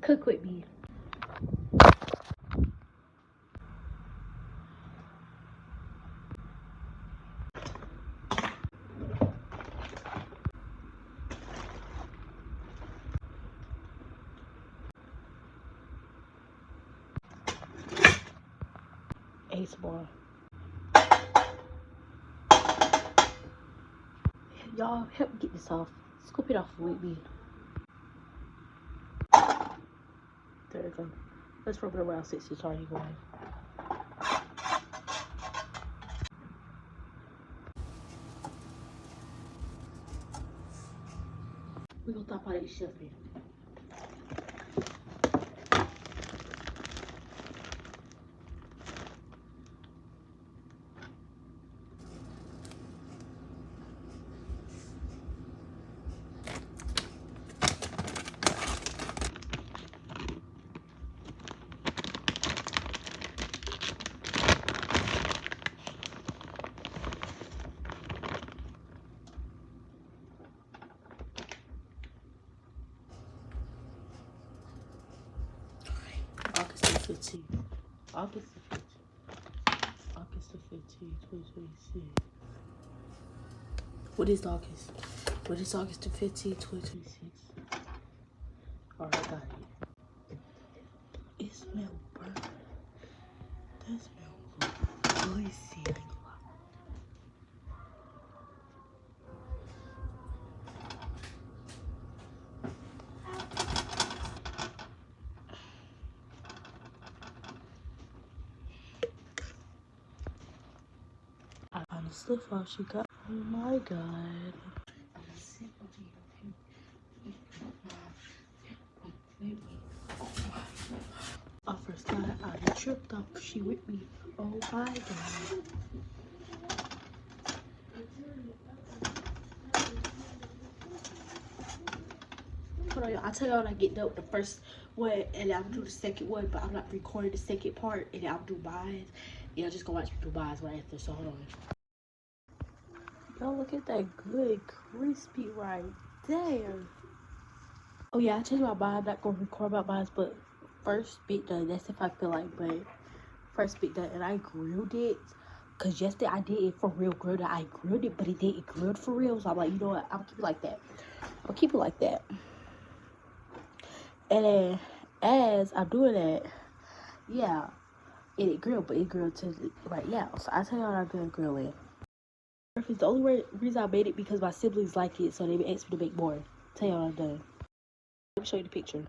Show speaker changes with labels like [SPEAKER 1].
[SPEAKER 1] Cook with me. Ace bar. Y'all help me get this off. Scoop it off with me. There we go. Let's rub it around 60 so you going. We're gonna top out this shelf here. August the 15th. August the 15th. August the 15th, 2026. What is August? What is August the 15th, 2026? Alright, got it. It smells burnt. That smells delicious. I found the stuff out she got. Oh my god. I first thought I tripped off. She with me. Oh my god. Hold on, y'all. I'll tell y'all when I get done with the first one and I'll do the second one, but I'm not recording the second part and I'll do mine. Y'all just gonna watch me do mine right after, so hold on. Y'all look at that good crispy right there. Oh yeah, I changed my mind. I'm not gonna record my mine, but first bit done. That's if I feel like, but first bit done. And I grilled it. Cause yesterday I did it for real grilled it. I grilled it, but it didn't grilled for real. So I'm like, you know what? I'm gonna keep it like that. I'm gonna keep it like that. And then as I'm doing that, yeah, it grilled, but it grilled to the right now. So I tell y'all I'm gonna grill it. It's the only reason I made it because my siblings like it, so they asked me to make more. Tell y'all I'm done. Let me show you the picture.